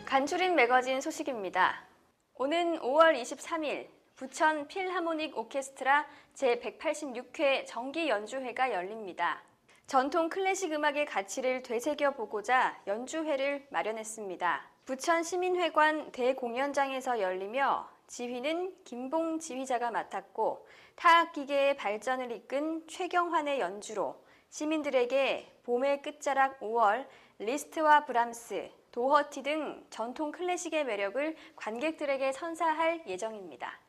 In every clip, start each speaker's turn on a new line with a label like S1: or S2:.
S1: 간추린 매거진 소식입니다. 오는 5월 23일 부천 필하모닉 오케스트라 제186회 정기 연주회가 열립니다. 전통 클래식 음악의 가치를 되새겨보고자 연주회를 마련했습니다. 부천 시민회관 대공연장에서 열리며 지휘는 김봉 지휘자가 맡았고 타악기계의 발전을 이끈 최경환의 연주로 시민들에게 봄의 끝자락 5월, 리스트와 브람스, 도허티 등 전통 클래식의 매력을 관객들에게 선사할 예정입니다.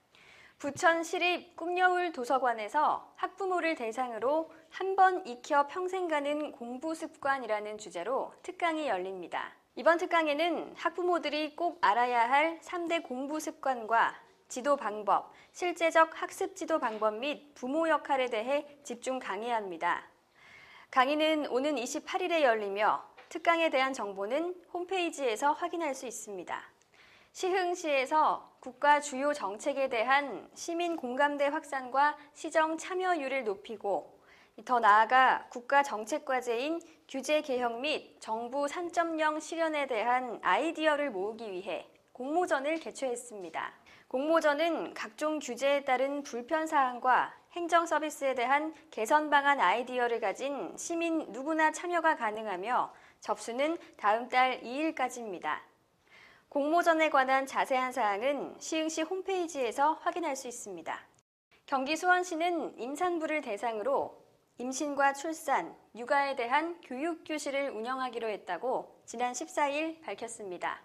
S1: 부천시립 꿈여울 도서관에서 학부모를 대상으로 한 번 익혀 평생 가는 공부습관이라는 주제로 특강이 열립니다. 이번 특강에는 학부모들이 꼭 알아야 할 3대 공부습관과 지도 방법, 실제적 학습 지도 방법 및 부모 역할에 대해 집중 강의합니다. 강의는 오는 28일에 열리며 특강에 대한 정보는 홈페이지에서 확인할 수 있습니다. 시흥시에서 국가 주요 정책에 대한 시민 공감대 확산과 시정 참여율을 높이고 더 나아가 국가 정책 과제인 규제 개혁 및 정부 3.0 실현에 대한 아이디어를 모으기 위해 공모전을 개최했습니다. 공모전은 각종 규제에 따른 불편 사항과 행정 서비스에 대한 개선 방안 아이디어를 가진 시민 누구나 참여가 가능하며 접수는 다음 달 2일까지입니다. 공모전에 관한 자세한 사항은 시흥시 홈페이지에서 확인할 수 있습니다. 경기 수원시는 임산부를 대상으로 임신과 출산, 육아에 대한 교육교실을 운영하기로 했다고 지난 14일 밝혔습니다.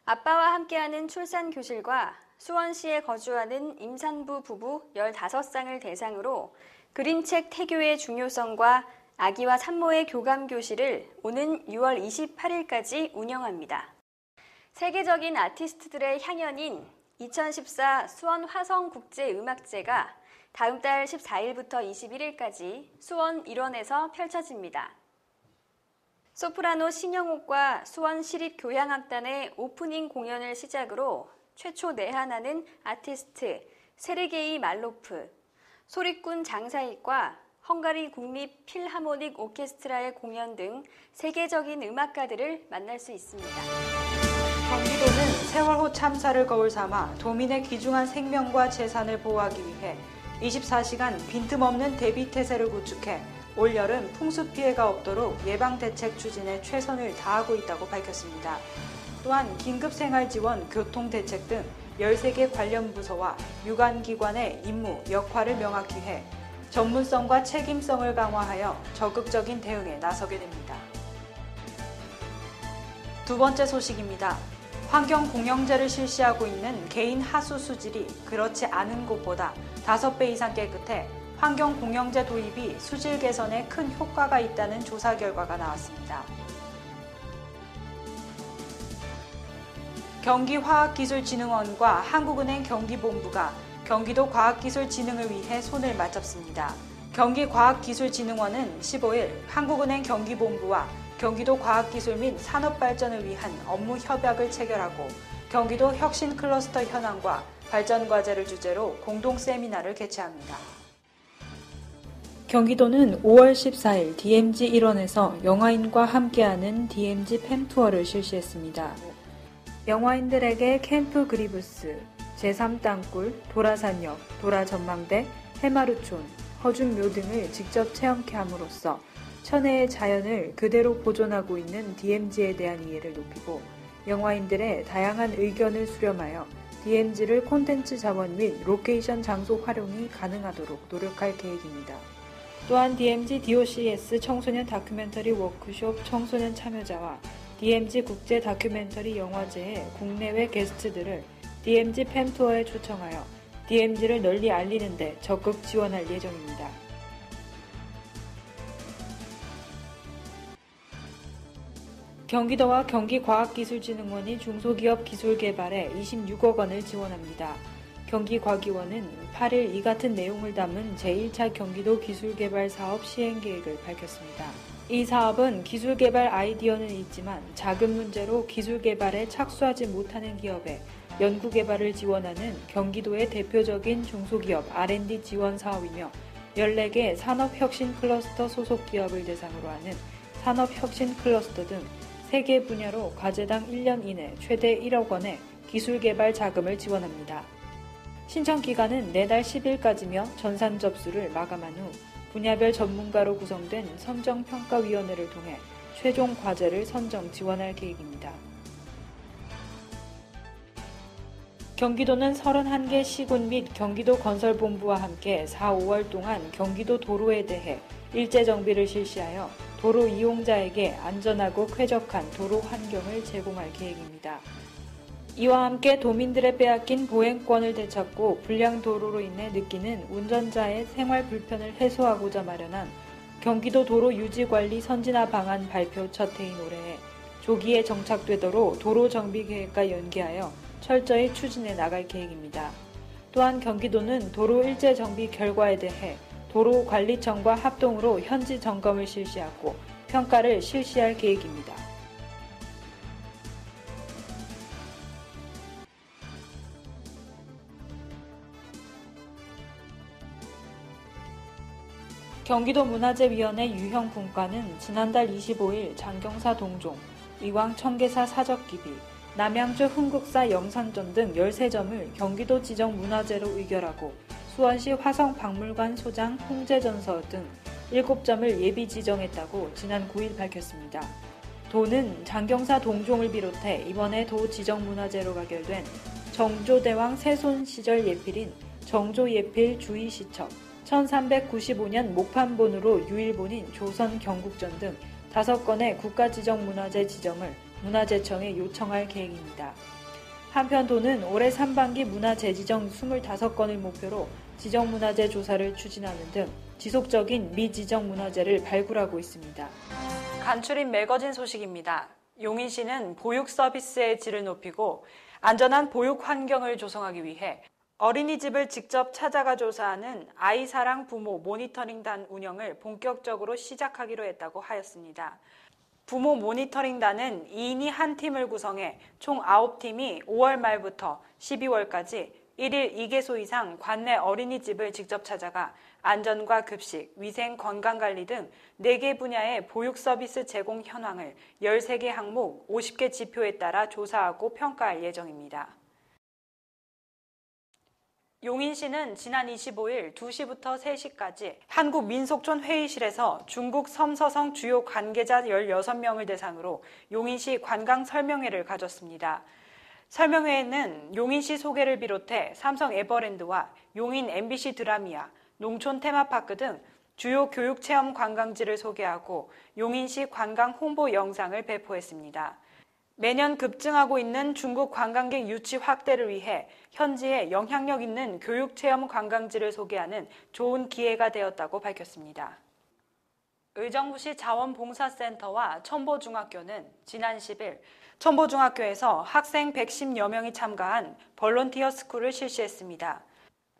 S1: 아빠와 함께하는 출산교실과 수원시에 거주하는 임산부 부부 15쌍을 대상으로 그림책 태교의 중요성과 아기와 산모의 교감교실을 오는 6월 28일까지 운영합니다. 세계적인 아티스트들의 향연인 2014 수원 화성국제음악제가 다음 달 14일부터 21일까지 수원 일원에서 펼쳐집니다. 소프라노 신영옥과 수원시립교향악단의 오프닝 공연을 시작으로 최초 내한하는 아티스트 세르게이 말로프, 소리꾼 장사익과 헝가리 국립 필하모닉 오케스트라의 공연 등 세계적인 음악가들을 만날 수 있습니다.
S2: 경기도는 세월호 참사를 거울 삼아 도민의 귀중한 생명과 재산을 보호하기 위해 24시간 빈틈없는 대비태세를 구축해 올 여름 풍수 피해가 없도록 예방대책 추진에 최선을 다하고 있다고 밝혔습니다. 또한 긴급생활지원, 교통대책 등 13개 관련 부서와 유관기관의 임무, 역할을 명확히 해 전문성과 책임성을 강화하여 적극적인 대응에 나서게 됩니다. 두 번째 소식입니다. 환경공영제를 실시하고 있는 개인 하수 수질이 그렇지 않은 곳보다 5배 이상 깨끗해 환경공영제 도입이 수질 개선에 큰 효과가 있다는 조사 결과가 나왔습니다. 경기화학기술진흥원과 한국은행 경기본부가 경기도 과학기술진흥을 위해 손을 맞잡습니다. 경기과학기술진흥원은 15일 한국은행 경기본부와 경기도 과학기술 및 산업발전을 위한 업무 협약을 체결하고 경기도 혁신클러스터 현황과 발전과제를 주제로 공동 세미나를 개최합니다. 경기도는 5월 14일 DMZ 일원에서 영화인과 함께하는 DMZ 팸투어를 실시했습니다. 영화인들에게 캠프 그리브스, 제3땅굴, 도라산역, 도라전망대, 해마루촌, 허준묘 등을 직접 체험케 함으로써 천혜의 자연을 그대로 보존하고 있는 DMZ에 대한 이해를 높이고 영화인들의 다양한 의견을 수렴하여 DMZ를 콘텐츠 자원 및 로케이션 장소 활용이 가능하도록 노력할 계획입니다. 또한 DMZ DOCS 청소년 다큐멘터리 워크숍 청소년 참여자와 DMZ 국제 다큐멘터리 영화제의 국내외 게스트들을 DMZ 팸투어에 초청하여 DMZ를 널리 알리는 데 적극 지원할 예정입니다. 경기도와 경기과학기술진흥원이 중소기업 기술개발에 26억 원을 지원합니다. 경기과기원은 8일 이 같은 내용을 담은 제1차 경기도 기술개발 사업 시행계획을 밝혔습니다. 이 사업은 기술개발 아이디어는 있지만 자금 문제로 기술개발에 착수하지 못하는 기업에 연구개발을 지원하는 경기도의 대표적인 중소기업 R&D 지원 사업이며 14개 산업혁신 클러스터 소속 기업을 대상으로 하는 산업혁신 클러스터 등 3개 분야로 과제당 1년 이내 최대 1억 원의 기술개발 자금을 지원합니다. 신청 기간은 내달 10일까지며 전산 접수를 마감한 후 분야별 전문가로 구성된 선정평가위원회를 통해 최종 과제를 선정 지원할 계획입니다. 경기도는 31개 시군 및 경기도 건설본부와 함께 4, 5월 동안 경기도 도로에 대해 일제 정비를 실시하여 도로 이용자에게 안전하고 쾌적한 도로 환경을 제공할 계획입니다. 이와 함께 도민들의 빼앗긴 보행권을 되찾고 불량 도로로 인해 느끼는 운전자의 생활 불편을 해소하고자 마련한 경기도 도로 유지관리 선진화 방안 발표 첫 해인 올해에 조기에 정착되도록 도로 정비 계획과 연계하여 철저히 추진해 나갈 계획입니다. 또한 경기도는 도로 일제 정비 결과에 대해 도로관리청과 합동으로 현지 점검을 실시하고 평가를 실시할 계획입니다. 경기도문화재위원회 유형분과는 지난달 25일 장경사 동종, 의왕 청계사 사적기비, 남양주 흥국사 영산전 등 13점을 경기도 지정문화재로 의결하고 수원시 화성박물관 소장 홍제전서 등 7점을 예비 지정했다고 지난 9일 밝혔습니다. 도는 장경사 동종을 비롯해 이번에 도 지정문화재로 가결된 정조대왕 세손 시절 예필인 정조예필 주의시첩, 1395년 목판본으로 유일본인 조선 경국전 등 5건의 국가지정문화재 지정을 문화재청에 요청할 계획입니다. 한편 도는 올해 상반기 문화재지정 25건을 목표로 지정문화재 조사를 추진하는 등 지속적인 미지정문화재를 발굴하고 있습니다. 간추린 매거진 소식입니다. 용인시는 보육 서비스의 질을 높이고 안전한 보육 환경을 조성하기 위해 어린이집을 직접 찾아가 조사하는 아이사랑 부모 모니터링단 운영을 본격적으로 시작하기로 했다고 하였습니다. 부모 모니터링단은 2인이 한 팀을 구성해 총 9팀이 5월 말부터 12월까지 1일 2개소 이상 관내 어린이집을 직접 찾아가 안전과 급식, 위생, 건강관리 등 4개 분야의 보육 서비스 제공 현황을 13개 항목 50개 지표에 따라 조사하고 평가할 예정입니다. 용인시는 지난 25일 2시부터 3시까지 한국민속촌 회의실에서 중국 섬서성 주요 관계자 16명을 대상으로 용인시 관광 설명회를 가졌습니다. 설명회에는 용인시 소개를 비롯해 삼성 에버랜드와 용인 MBC 드라미아, 농촌 테마파크 등 주요 교육체험 관광지를 소개하고 용인시 관광 홍보 영상을 배포했습니다. 매년 급증하고 있는 중국 관광객 유치 확대를 위해 현지에 영향력 있는 교육체험 관광지를 소개하는 좋은 기회가 되었다고 밝혔습니다. 의정부시 자원봉사센터와 첨보중학교는 지난 10일 첨보중학교에서 학생 110여 명이 참가한 볼런티어 스쿨을 실시했습니다.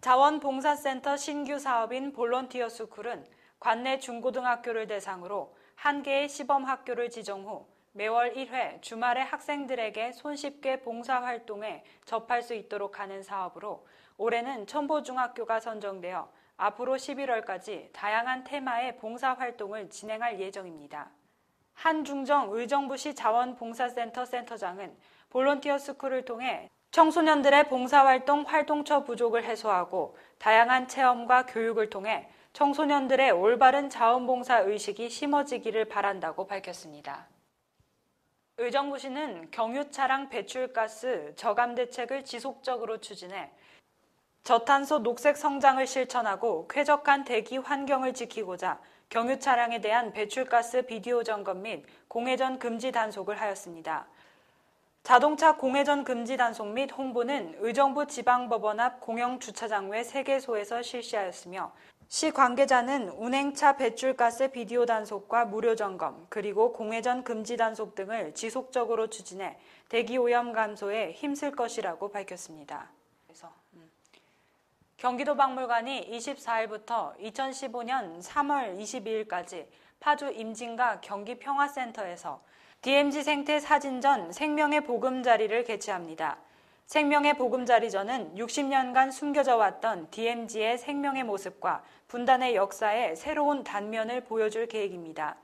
S2: 자원봉사센터 신규 사업인 볼런티어 스쿨은 관내 중고등학교를 대상으로 1개의 시범학교를 지정 후 매월 1회 주말에 학생들에게 손쉽게 봉사활동에 접할 수 있도록 하는 사업으로 올해는 첨보중학교가 선정되어 앞으로 11월까지 다양한 테마의 봉사활동을 진행할 예정입니다. 한중정 의정부시 자원봉사센터 센터장은 볼런티어 스쿨을 통해 청소년들의 봉사활동 활동처 부족을 해소하고 다양한 체험과 교육을 통해 청소년들의 올바른 자원봉사 의식이 심어지기를 바란다고 밝혔습니다. 의정부시는 경유차량 배출가스 저감 대책을 지속적으로 추진해 저탄소 녹색 성장을 실천하고 쾌적한 대기 환경을 지키고자 경유차량에 대한 배출가스 비디오 점검 및 공회전 금지 단속을 하였습니다. 자동차 공회전 금지 단속 및 홍보는 의정부 지방법원 앞 공영주차장 외 3개소에서 실시하였으며 시 관계자는 운행차 배출가스 비디오 단속과 무료 점검 그리고 공회전 금지 단속 등을 지속적으로 추진해 대기오염 감소에 힘쓸 것이라고 밝혔습니다. 경기도 박물관이 24일부터 2015년 3월 22일까지 파주 임진각 경기평화센터에서 DMZ 생태 사진전 생명의 보금자리를 개최합니다. 생명의 보금자리전은 60년간 숨겨져 왔던 DMZ의 생명의 모습과 분단의 역사의 새로운 단면을 보여줄 계획입니다.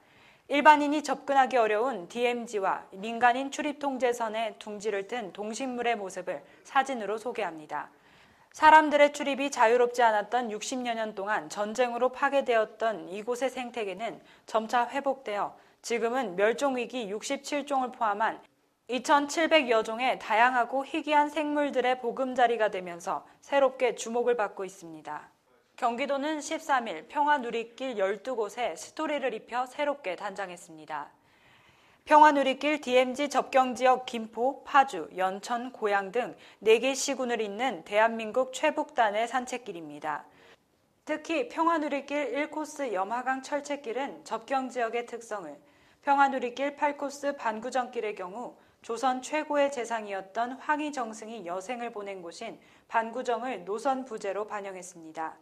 S2: 일반인이 접근하기 어려운 DMZ와 민간인 출입 통제선에 둥지를 튼 동식물의 모습을 사진으로 소개합니다. 사람들의 출입이 자유롭지 않았던 60여 년 동안 전쟁으로 파괴되었던 이곳의 생태계는 점차 회복되어 지금은 멸종위기 67종을 포함한 2,700여 종의 다양하고 희귀한 생물들의 보금자리가 되면서 새롭게 주목을 받고 있습니다. 경기도는 13일 평화누리길 12곳에 스토리를 입혀 새롭게 단장했습니다. 평화누리길 DMZ 접경지역 김포, 파주, 연천, 고양 등 4개 시군을 잇는 대한민국 최북단의 산책길입니다. 특히 평화누리길 1코스 염화강 철책길은 접경지역의 특성을, 평화누리길 8코스 반구정길의 경우 조선 최고의 재상이었던 황희정승이 여생을 보낸 곳인 반구정을 노선 부재로 반영했습니다.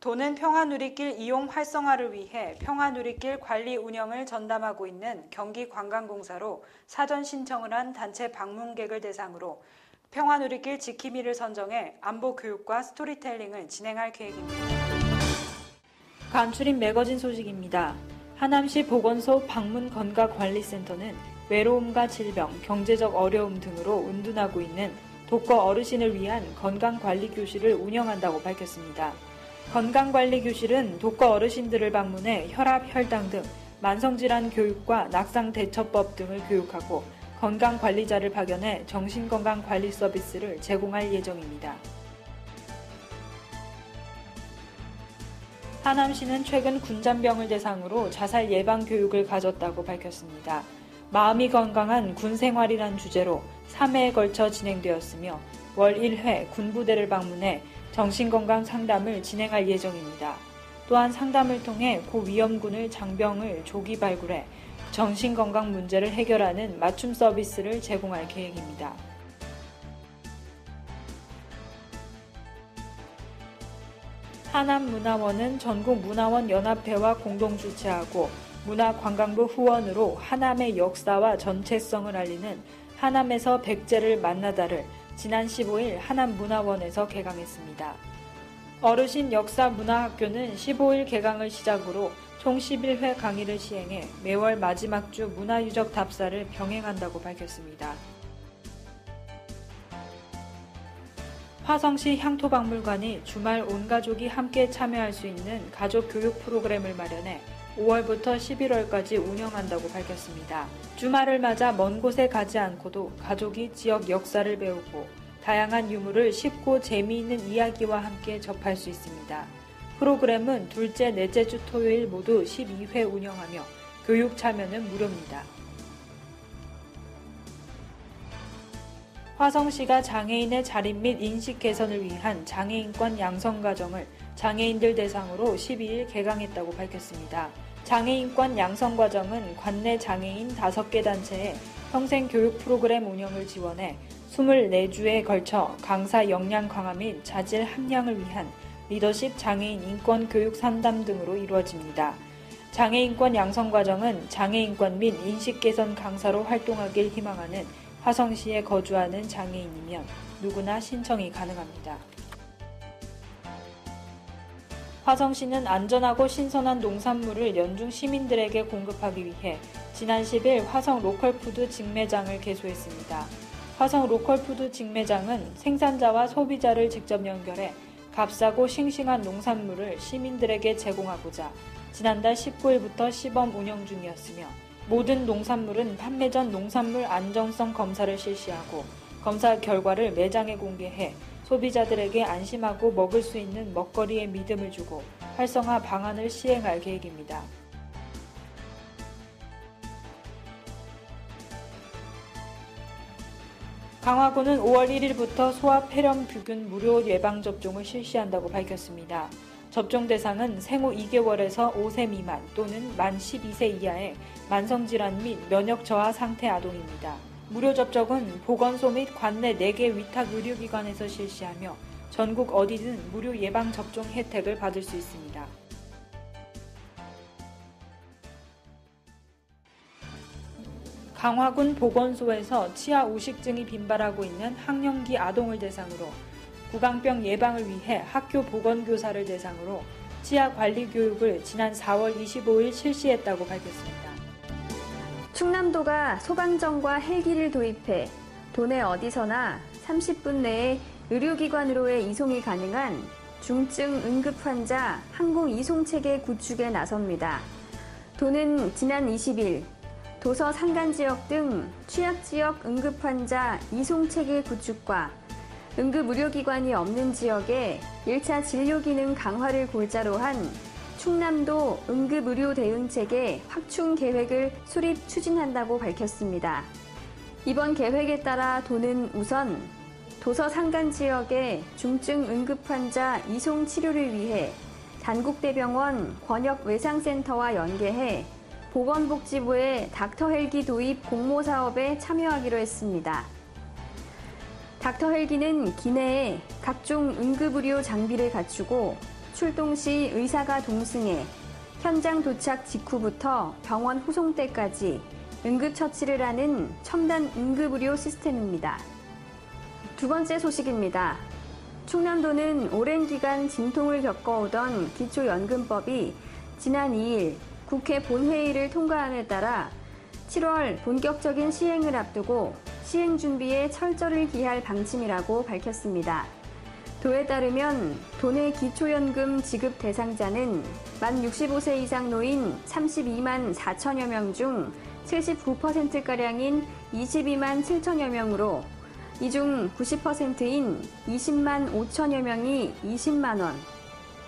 S2: 도는 평화누리길 이용 활성화를 위해 평화누리길 관리 운영을 전담하고 있는 경기관광공사로 사전 신청을 한 단체 방문객을 대상으로 평화누리길 지킴이를 선정해 안보 교육과 스토리텔링을 진행할 계획입니다. 간추린 매거진 소식입니다. 하남시 보건소 방문건강관리센터는 외로움과 질병, 경제적 어려움 등으로 은둔하고 있는 독거 어르신을 위한 건강관리교실을 운영한다고 밝혔습니다. 건강관리교실은 독거 어르신들을 방문해 혈압, 혈당 등 만성질환 교육과 낙상 대처법 등을 교육하고 건강관리자를 파견해 정신건강관리 서비스를 제공할 예정입니다. 하남시는 최근 군잔병을 대상으로 자살 예방 교육을 가졌다고 밝혔습니다. 마음이 건강한 군생활이란 주제로 3회에 걸쳐 진행되었으며 월 1회 군부대를 방문해 정신건강 상담을 진행할 예정입니다. 또한 상담을 통해 고위험군을 장병을 조기 발굴해 정신건강 문제를 해결하는 맞춤 서비스를 제공할 계획입니다. 하남문화원은 전국문화원연합회와 공동 주최하고 문화관광부 후원으로 하남의 역사와 전체성을 알리는 하남에서 백제를 만나다를 지난 15일 하남문화원에서 개강했습니다. 어르신 역사문화학교는 15일 개강을 시작으로 총 11회 강의를 시행해 매월 마지막 주 문화유적 답사를 병행한다고 밝혔습니다. 화성시 향토박물관이 주말 온 가족이 함께 참여할 수 있는 가족 교육 프로그램을 마련해 5월부터 11월까지 운영한다고 밝혔습니다. 주말을 맞아 먼 곳에 가지 않고도 가족이 지역 역사를 배우고 다양한 유물을 쉽고 재미있는 이야기와 함께 접할 수 있습니다. 프로그램은 둘째, 넷째 주 토요일 모두 12회 운영하며 교육 참여는 무료입니다. 화성시가 장애인의 자립 및 인식 개선을 위한 장애인권 양성과정을 장애인들 대상으로 12일 개강했다고 밝혔습니다. 장애인권 양성과정은 관내 장애인 5개 단체에 평생교육 프로그램 운영을 지원해 24주에 걸쳐 강사 역량 강화 및 자질 함량을 위한 리더십 장애인 인권 교육 상담 등으로 이루어집니다. 장애인권 양성과정은 장애인권 및 인식 개선 강사로 활동하길 희망하는 화성시에 거주하는 장애인이면 누구나 신청이 가능합니다. 화성시는 안전하고 신선한 농산물을 연중 시민들에게 공급하기 위해 지난 10일 화성 로컬푸드 직매장을 개소했습니다. 화성 로컬푸드 직매장은 생산자와 소비자를 직접 연결해 값싸고 싱싱한 농산물을 시민들에게 제공하고자 지난달 19일부터 시범 운영 중이었으며 모든 농산물은 판매 전 농산물 안정성 검사를 실시하고 검사 결과를 매장에 공개해 소비자들에게 안심하고 먹을 수 있는 먹거리의 믿음을 주고 활성화 방안을 시행할 계획입니다. 강화군은 5월 1일부터 소아폐렴by균 무료 예방접종을 실시한다고 밝혔습니다. 접종 대상은 생후 2개월에서 5세 미만 또는 만 12세 이하의 만성질환 및 면역 저하 상태 아동입니다. 무료 접종은 보건소 및 관내 4개 위탁 의료기관에서 실시하며 전국 어디든 무료 예방접종 혜택을 받을 수 있습니다. 강화군 보건소에서 치아 우식증이 빈발하고 있는 학령기 아동을 대상으로 구강병 예방을 위해 학교 보건교사를 대상으로 치아 관리 교육을 지난 4월 25일 실시했다고 밝혔습니다.
S1: 충남도가 소방정과 헬기를 도입해 도내 어디서나 30분 내에 의료기관으로의 이송이 가능한 중증 응급환자 항공 이송체계 구축에 나섭니다. 도는 지난 20일 도서 산간지역 등 취약지역 응급환자 이송체계 구축과 응급의료기관이 없는 지역에 1차 진료기능 강화를 골자로 한 충남도 응급의료대응체계 확충 계획을 수립 추진한다고 밝혔습니다. 이번 계획에 따라 도는 우선 도서 산간 지역의 중증 응급환자 이송 치료를 위해 단국대병원 권역외상센터와 연계해 보건복지부의 닥터헬기 도입 공모 사업에 참여하기로 했습니다. 닥터헬기는 기내에 각종 응급의료 장비를 갖추고 출동 시 의사가 동승해 현장 도착 직후부터 병원 후송 때까지 응급처치를 하는 첨단 응급의료 시스템입니다. 두 번째 소식입니다. 충남도는 오랜 기간 진통을 겪어오던 기초연금법이 지난 2일 국회 본회의를 통과함에 따라 7월 본격적인 시행을 앞두고 시행 준비에 철저를 기할 방침이라고 밝혔습니다. 도에 따르면 도내 기초연금 지급 대상자는 만 65세 이상 노인 32만 4천여 명 중 79%가량인 22만 7천여 명으로 이 중 90%인 20만 5천여 명이 20만 원,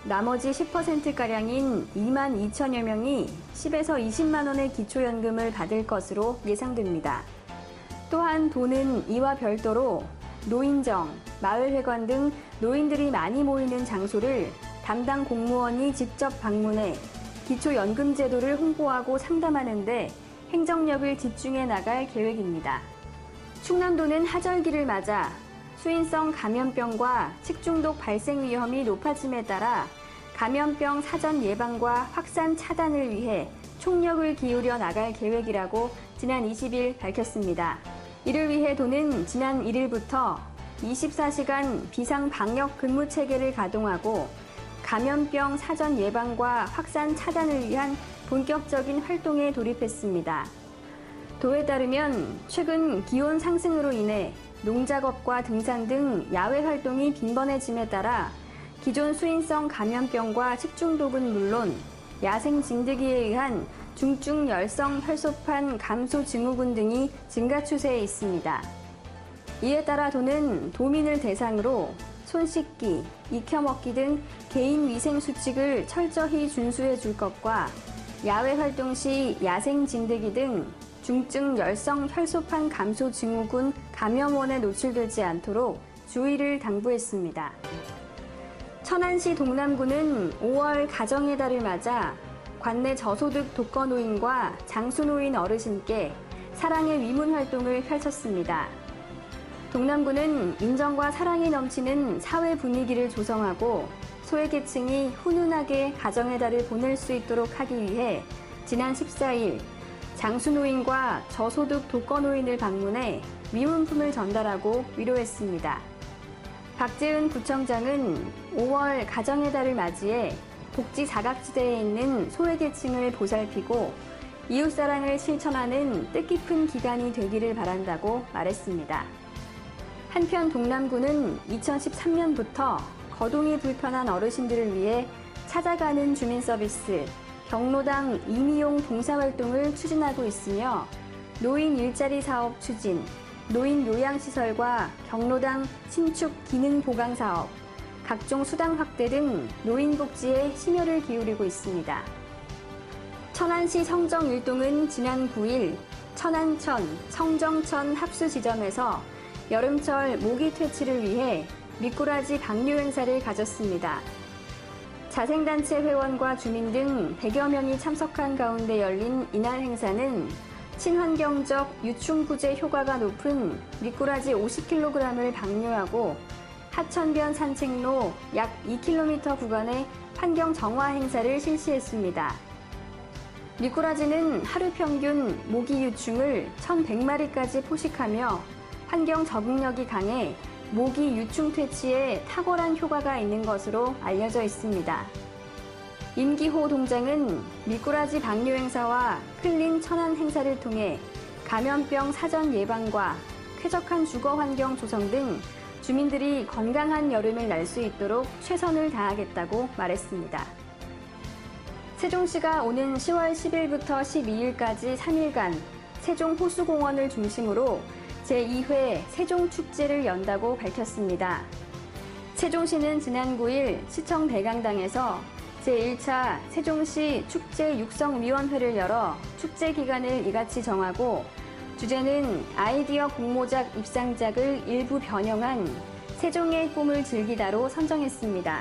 S1: 나머지 10%가량인 2만 2천여 명이 10에서 20만 원의 기초연금을 받을 것으로 예상됩니다. 또한 도는 이와 별도로 노인정, 마을회관 등 노인들이 많이 모이는 장소를 담당 공무원이 직접 방문해 기초연금 제도를 홍보하고 상담하는 데 행정력을 집중해 나갈 계획입니다. 충남도는 하절기를 맞아 수인성 감염병과 식중독 발생 위험이 높아짐에 따라 감염병 사전 예방과 확산 차단을 위해 총력을 기울여 나갈 계획이라고 지난 20일 밝혔습니다. 이를 위해 도는 지난 1일부터 24시간 비상방역 근무 체계를 가동하고 감염병 사전 예방과 확산 차단을 위한 본격적인 활동에 돌입했습니다. 도에 따르면 최근 기온 상승으로 인해 농작업과 등산 등 야외 활동이 빈번해짐에 따라 기존 수인성 감염병과 식중독은 물론 야생 진드기에 의한 중증 열성 혈소판 감소 증후군 등이 증가 추세에 있습니다. 이에 따라 도는 도민을 대상으로 손 씻기, 익혀먹기 등 개인 위생 수칙을 철저히 준수해 줄 것과 야외 활동 시 야생 진드기 등 중증 열성 혈소판 감소 증후군 감염원에 노출되지 않도록 주의를 당부했습니다. 천안시 동남구는 5월 가정의 달을 맞아 관내 저소득 독거노인과 장수노인 어르신께 사랑의 위문 활동을 펼쳤습니다. 동남구는 인정과 사랑이 넘치는 사회 분위기를 조성하고 소외계층이 훈훈하게 가정의 달을 보낼 수 있도록 하기 위해 지난 14일 장수노인과 저소득 독거노인을 방문해 위문품을 전달하고 위로했습니다. 박재은 구청장은 5월 가정의 달을 맞이해 복지 사각지대에 있는 소외계층을 보살피고 이웃사랑을 실천하는 뜻깊은 기간이 되기를 바란다고 말했습니다. 한편 동남구는 2013년부터 거동이 불편한 어르신들을 위해 찾아가는 주민 서비스 경로당 임의용 봉사활동을 추진하고 있으며 노인 일자리 사업 추진, 노인 요양시설과 경로당 신축 기능 보강 사업, 각종 수당 확대 등 노인 복지에 심혈을 기울이고 있습니다. 천안시 성정일동은 지난 9일 천안천, 성정천 합수 지점에서 여름철 모기 퇴치를 위해 미꾸라지 방류 행사를 가졌습니다. 자생단체 회원과 주민 등 100여 명이 참석한 가운데 열린 이날 행사는 친환경적 유충부제 효과가 높은 미꾸라지 50kg을 방류하고 하천변 산책로 약 2km 구간의 환경 정화 행사를 실시했습니다. 미꾸라지는 하루 평균 모기 유충을 1,100마리까지 포식하며 환경 적응력이 강해 모기 유충 퇴치에 탁월한 효과가 있는 것으로 알려져 있습니다. 임기호 동장은 미꾸라지 방류 행사와 클린 천안 행사를 통해 감염병 사전 예방과 쾌적한 주거 환경 조성 등 주민들이 건강한 여름을 날 수 있도록 최선을 다하겠다고 말했습니다. 세종시가 오는 10월 10일부터 12일까지 3일간 세종호수공원을 중심으로 제2회 세종축제를 연다고 밝혔습니다. 세종시는 지난 9일 시청 대강당에서 제1차 세종시 축제 육성위원회를 열어 축제 기간을 이같이 정하고 주제는 아이디어 공모작 입상작을 일부 변형한 세종의 꿈을 즐기다로 선정했습니다.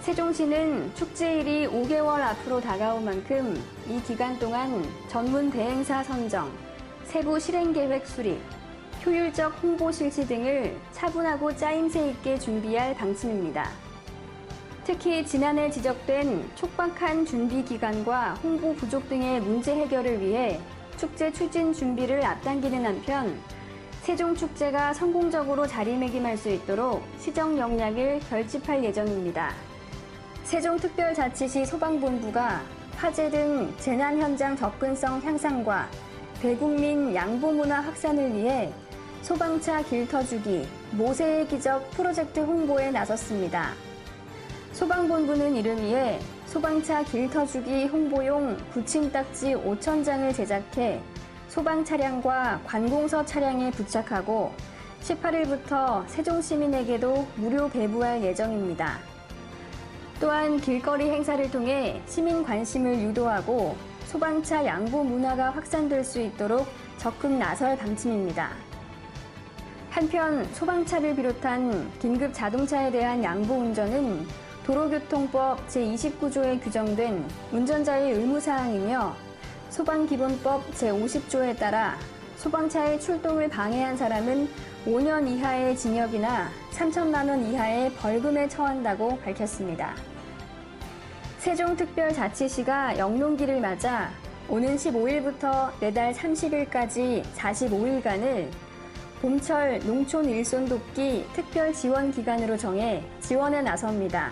S1: 세종시는 축제일이 5개월 앞으로 다가온 만큼 이 기간 동안 전문 대행사 선정, 세부 실행계획 수립, 효율적 홍보 실시 등을 차분하고 짜임새 있게 준비할 방침입니다. 특히 지난해 지적된 촉박한 준비 기간과 홍보 부족 등의 문제 해결을 위해 축제 추진 준비를 앞당기는 한편 세종축제가 성공적으로 자리매김할 수 있도록 시정 역량을 결집할 예정입니다. 세종특별자치시 소방본부가 화재 등 재난 현장 접근성 향상과 대국민 양보문화 확산을 위해 소방차 길터주기, 모세의 기적 프로젝트 홍보에 나섰습니다. 소방본부는 이를 위해 소방차 길터주기 홍보용 붙임딱지 5,000장을 제작해 소방 차량과 관공서 차량에 부착하고 18일부터 세종시민에게도 무료 배부할 예정입니다. 또한 길거리 행사를 통해 시민 관심을 유도하고 소방차 양보 문화가 확산될 수 있도록 적극 나설 방침입니다. 한편 소방차를 비롯한 긴급 자동차에 대한 양보 운전은 도로교통법 제29조에 규정된 운전자의 의무사항이며 소방기본법 제50조에 따라 소방차의 출동을 방해한 사람은 5년 이하의 징역이나 3천만 원 이하의 벌금에 처한다고 밝혔습니다. 세종특별자치시가 영농기를 맞아 오는 15일부터 내달 30일까지 45일간을 봄철 농촌 일손 돕기 특별 지원 기간으로 정해 지원에 나섭니다.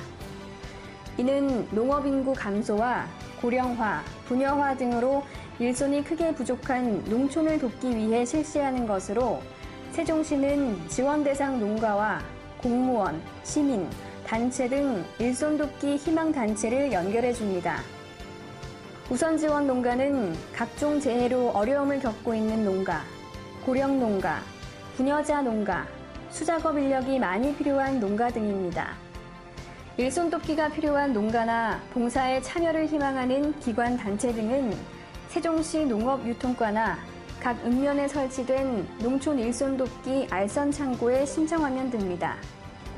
S1: 이는 농업인구 감소와 고령화, 분여화 등으로 일손이 크게 부족한 농촌을 돕기 위해 실시하는 것으로 세종시는 지원 대상 농가와 공무원, 시민, 단체 등 일손 돕기 희망 단체를 연결해 줍니다. 우선 지원 농가는 각종 재해로 어려움을 겪고 있는 농가, 고령 농가, 분여자 농가, 수작업 인력이 많이 필요한 농가 등입니다. 일손 돕기가 필요한 농가나 봉사에 참여를 희망하는 기관 단체 등은 세종시 농업유통과나 각 읍면에 설치된 농촌 일손 돕기 알선 창구에 신청하면 됩니다.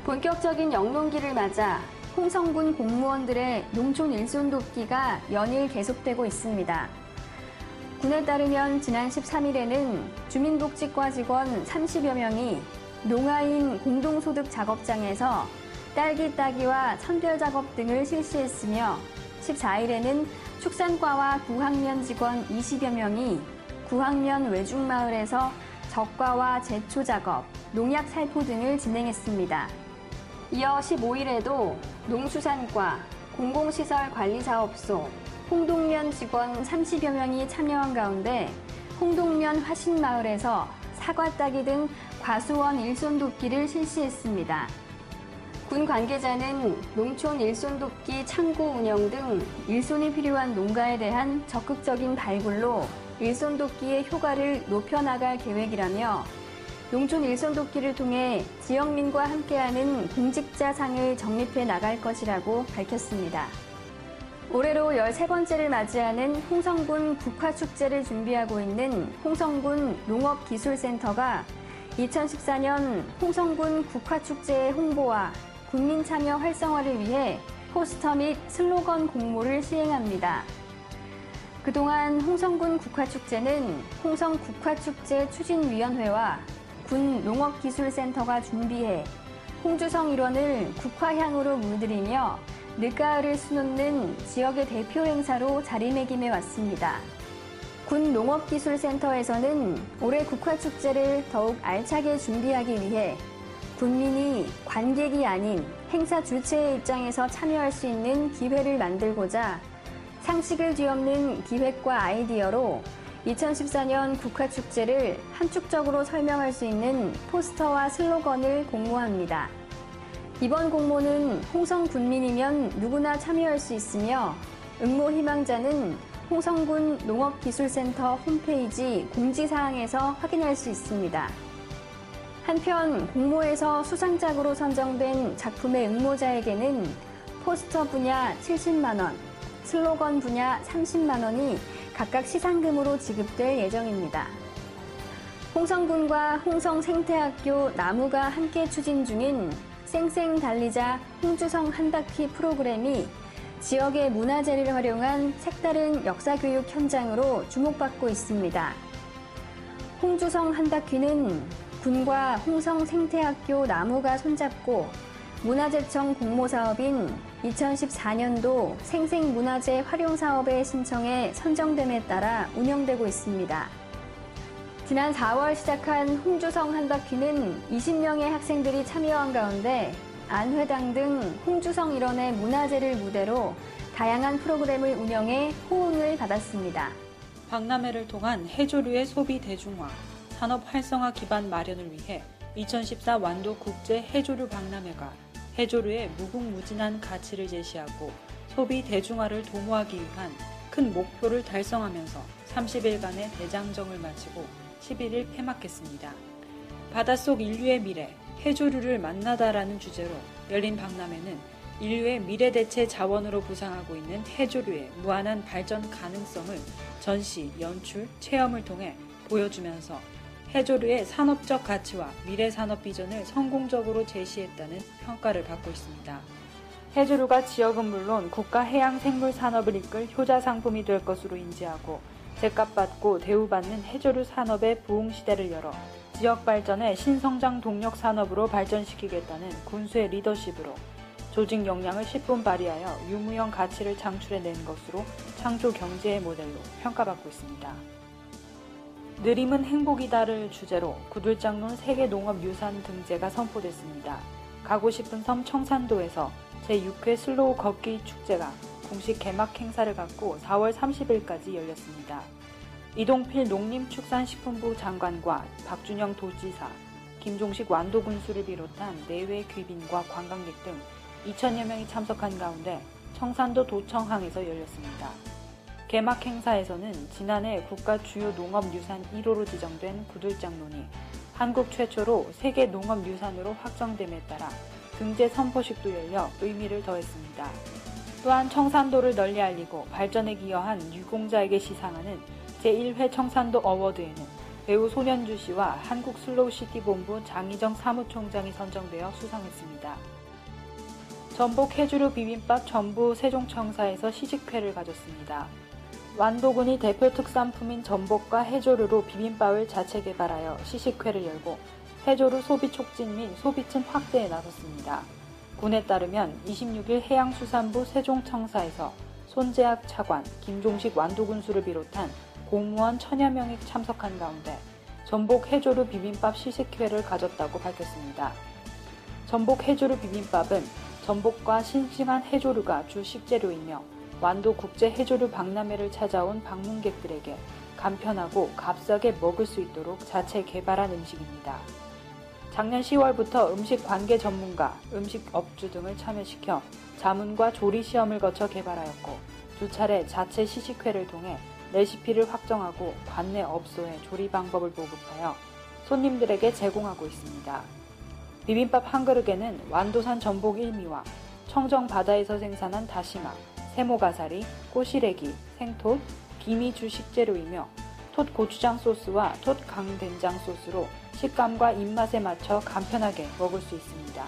S1: 본격적인 영농기를 맞아 홍성군 공무원들의 농촌 일손 돕기가 연일 계속되고 있습니다. 군에 따르면 지난 13일에는 주민복지과 직원 30여 명이 농아인 공동소득 작업장에서 딸기 따기와 선별 작업 등을 실시했으며 14일에는 축산과와 구학년 직원 20여 명이 구학년 외중마을에서 적과와 제초 작업, 농약 살포 등을 진행했습니다. 이어 15일에도 농수산과 공공시설 관리사업소, 홍동면 직원 30여 명이 참여한 가운데 홍동면 화신마을에서 사과 따기 등 과수원 일손 돕기를 실시했습니다. 군 관계자는 농촌 일손 돕기 창구 운영 등 일손이 필요한 농가에 대한 적극적인 발굴로 일손 돕기의 효과를 높여나갈 계획이라며 농촌 일손 돕기를 통해 지역민과 함께하는 공직자상을 정립해 나갈 것이라고 밝혔습니다. 올해로 13번째를 맞이하는 홍성군 국화축제를 준비하고 있는 홍성군 농업기술센터가 2014년 홍성군 국화축제의 홍보와 국민 참여 활성화를 위해 포스터 및 슬로건 공모를 시행합니다. 그동안 홍성군 국화축제는 홍성국화축제 추진위원회와 군 농업기술센터가 준비해 홍주성 일원을 국화향으로 물들이며 늦가을을 수놓는 지역의 대표 행사로 자리매김해 왔습니다. 군 농업기술센터에서는 올해 국화축제를 더욱 알차게 준비하기 위해 군민이 관객이 아닌 행사 주체의 입장에서 참여할 수 있는 기회를 만들고자 상식을 뒤엎는 기획과 아이디어로 2014년 국화축제를 함축적으로 설명할 수 있는 포스터와 슬로건을 공모합니다. 이번 공모는 홍성 군민이면 누구나 참여할 수 있으며 응모 희망자는 홍성군 농업기술센터 홈페이지 공지사항에서 확인할 수 있습니다. 한편 공모에서 수상작으로 선정된 작품의 응모자에게는 포스터 분야 70만 원, 슬로건 분야 30만 원이 각각 시상금으로 지급될 예정입니다. 홍성군과 홍성생태학교 나무가 함께 추진 중인 쌩쌩 달리자 홍주성 한바퀴 프로그램이 지역의 문화재를 활용한 색다른 역사교육 현장으로 주목받고 있습니다. 홍주성 한바퀴는 군과 홍성생태학교 나무가 손잡고 문화재청 공모사업인 2014년도 생생문화재 활용사업에 신청해 선정됨에 따라 운영되고 있습니다. 지난 4월 시작한 홍주성 한바퀴는 20명의 학생들이 참여한 가운데 안회당 등 홍주성 일원의 문화재를 무대로 다양한 프로그램을 운영해 호응을 받았습니다.
S2: 박람회를 통한 해조류의 소비 대중화, 산업 활성화 기반 마련을 위해 2014 완도 국제 해조류 박람회가 해조류의 무궁무진한 가치를 제시하고 소비 대중화를 도모하기 위한 큰 목표를 달성하면서 30일간의 대장정을 마치고 11일 폐막했습니다. 바닷속 인류의 미래, 해조류를 만나다라는 주제로 열린 박람회는 인류의 미래 대체 자원으로 부상하고 있는 해조류의 무한한 발전 가능성을 전시, 연출, 체험을 통해 보여주면서 해조류의 산업적 가치와 미래 산업 비전을 성공적으로 제시했다는 평가를 받고 있습니다. 해조류가 지역은 물론 국가 해양 생물 산업을 이끌 효자 상품이 될 것으로 인지하고 제값받고 대우받는 해조류 산업의 부흥 시대를 열어 지역 발전의 신성장 동력 산업으로 발전시키겠다는 군수의 리더십으로 조직 역량을 10분 발휘하여 유무형 가치를 창출해낸 것으로 창조 경제의 모델로 평가받고 있습니다. 느림은 행복이다를 주제로 구들장론 세계농업유산 등재가 선포됐습니다. 가고 싶은 섬 청산도에서 제6회 슬로우 걷기 축제가 공식 개막 행사를 갖고 4월 30일까지 열렸습니다. 이동필 농림축산식품부 장관과 박준영 도지사, 김종식 완도군수를 비롯한 내외 귀빈과 관광객 등 2,000여 명이 참석한 가운데 청산도 도청항에서 열렸습니다. 개막 행사에서는 지난해 국가 주요 농업유산 1호로 지정된 구들장론이 한국 최초로 세계 농업유산으로 확정됨에 따라 등재 선포식도 열려 의미를 더했습니다. 또한 청산도를 널리 알리고 발전에 기여한 유공자에게 시상하는 제1회 청산도 어워드에는 배우 손현주 씨와 한국 슬로우시티 본부 장희정 사무총장이 선정되어 수상했습니다. 전복 해조류 비빔밥 전부 세종청사에서 시식회를 가졌습니다. 완도군이 대표 특산품인 전복과 해조류로 비빔밥을 자체 개발하여 시식회를 열고 해조류 소비 촉진 및 소비층 확대에 나섰습니다. 군에 따르면 26일 해양수산부 세종청사에서 손재학 차관, 김종식 완도군수를 비롯한 공무원 1,000여 명이 참석한 가운데 전복 해조류 비빔밥 시식회를 가졌다고 밝혔습니다. 전복 해조류 비빔밥은 전복과 싱싱한 해조류가 주 식재료이며 완도 국제 해조류 박람회를 찾아온 방문객들에게 간편하고 값싸게 먹을 수 있도록 자체 개발한 음식입니다. 작년 10월부터 음식 관계 전문가, 음식 업주 등을 참여시켜 자문과 조리 시험을 거쳐 개발하였고 두 차례 자체 시식회를 통해 레시피를 확정하고 관내 업소에 조리 방법을 보급하여 손님들에게 제공하고 있습니다. 비빔밥 한 그릇에는 완도산 전복 1미와 청정 바다에서 생산한 다시마, 세모가사리, 꼬시래기, 생톳, 김이 주 식재료이며 톳 고추장 소스와 톳 강된장 소스로 식감과 입맛에 맞춰 간편하게 먹을 수 있습니다.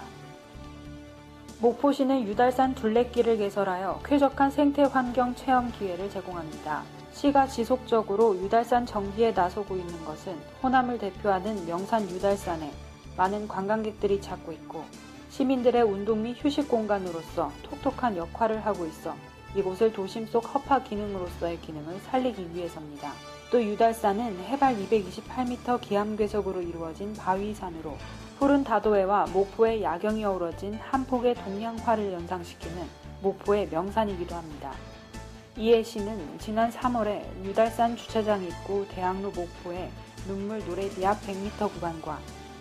S2: 목포시는 유달산 둘레길을 개설하여 쾌적한 생태 환경 체험 기회를 제공합니다. 시가 지속적으로 유달산 정비에 나서고 있는 것은 호남을 대표하는 명산 유달산에 많은 관광객들이 찾고 있고 시민들의 운동 및 휴식 공간으로서 톡톡한 역할을 하고 있어 이곳을 도심 속 허파 기능으로서의 기능을 살리기 위해서입니다. 또 유달산은 해발 228m 기암괴석으로 이루어진 바위산으로 푸른 다도해와 목포의 야경이 어우러진 한 폭의 동양화를 연상시키는 목포의 명산이기도 합니다. 이에 시는 지난 3월에 유달산 주차장 입구 대학로 목포의 눈물 노래비 앞 100m 구간과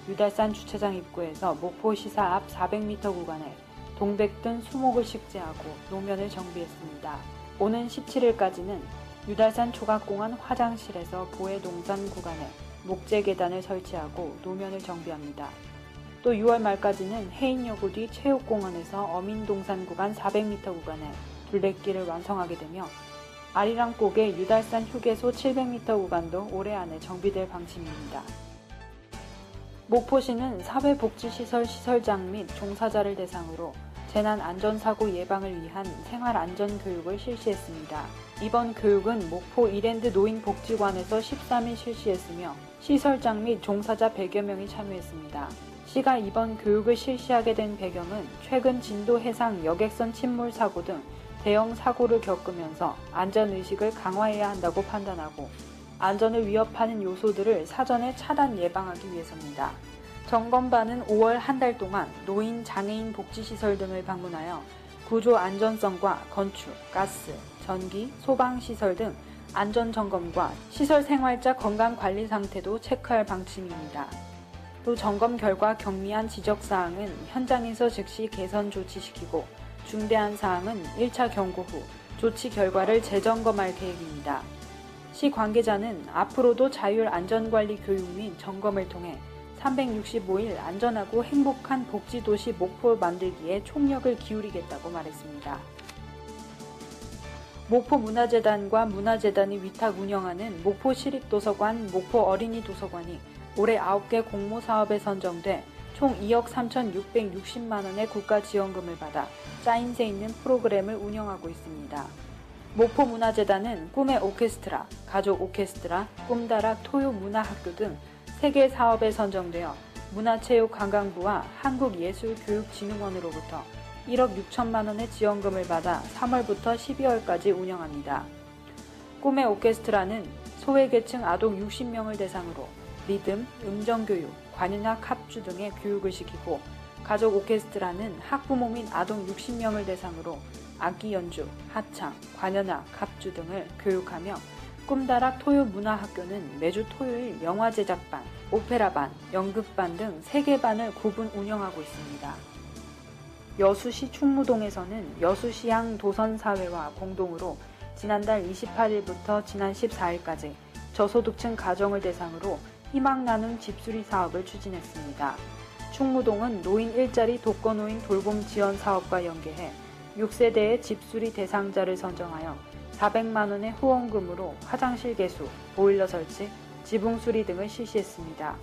S2: 유달산 주차장 입구에서 목포시사 앞 400m 구간에 동백등 수목을 식재하고 노면을 정비했습니다. 오는 17일까지는 유달산 조각공원 화장실에서 보혜동산 구간에 목재 계단을 설치하고 노면을 정비합니다. 또 6월 말까지는 해인여고 뒤 체육공원에서 어민동산 구간 400m 구간에 둘레길을 완성하게 되며 아리랑곡의 유달산 휴게소 700m 구간도 올해 안에 정비될 방침입니다. 목포시는 사회복지시설 시설장 및 종사자를 대상으로 재난안전사고 예방을 위한 생활안전교육을 실시했습니다. 이번 교육은 목포 이랜드 노인복지관에서 13일 실시했으며 시설장 및 종사자 100여 명이 참여했습니다. 시가 이번 교육을 실시하게 된 배경은 최근 진도 해상 여객선 침몰 사고 등 대형 사고를 겪으면서 안전의식을 강화해야 한다고 판단하고 안전을 위협하는 요소들을 사전에 차단 예방하기 위해서입니다. 점검반은 5월 한 달 동안 노인, 장애인 복지시설 등을 방문하여 구조 안전성과 건축, 가스, 전기, 소방시설 등 안전점검과 시설 생활자 건강관리 상태도 체크할 방침입니다. 또 점검 결과 경미한 지적사항은 현장에서 즉시 개선 조치시키고 중대한 사항은 1차 경고 후 조치 결과를 재점검할 계획입니다. 시 관계자는 앞으로도 자율 안전관리 교육 및 점검을 통해 365일 안전하고 행복한 복지도시 목포 만들기에 총력을 기울이겠다고 말했습니다. 목포문화재단과 문화재단이 위탁 운영하는 목포시립도서관, 목포어린이도서관이 올해 9개 공모사업에 선정돼 총 2억 3,660만 원의 국가지원금을 받아 짜임새 있는 프로그램을 운영하고 있습니다. 목포문화재단은 꿈의 오케스트라, 가족 오케스트라, 꿈다락 토요문화학교 등 3개 사업에 선정되어 문화체육관광부와 한국예술교육진흥원으로부터 1억 6천만 원의 지원금을 받아 3월부터 12월까지 운영합니다. 꿈의 오케스트라는 소외계층 아동 60명을 대상으로 리듬, 음정교육, 관현악 합주 등의 교육을 시키고 가족 오케스트라는 학부모 및 아동 60명을 대상으로 악기 연주, 하창, 관현악, 합주 등을 교육하며 꿈다락 토요문화학교는 매주 토요일 영화 제작반, 오페라반, 연극반 등 3개 반을 구분 운영하고 있습니다. 여수시 충무동에서는 여수시향 도선사회와 공동으로 지난달 28일부터 지난 14일까지 저소득층 가정을 대상으로 희망 나눔 집수리 사업을 추진했습니다. 충무동은 노인 일자리 독거노인 돌봄 지원 사업과 연계해 6세대의 집수리 대상자를 선정하여 400만 원의 후원금으로 화장실 개수, 보일러 설치, 지붕 수리 등을 실시했습니다.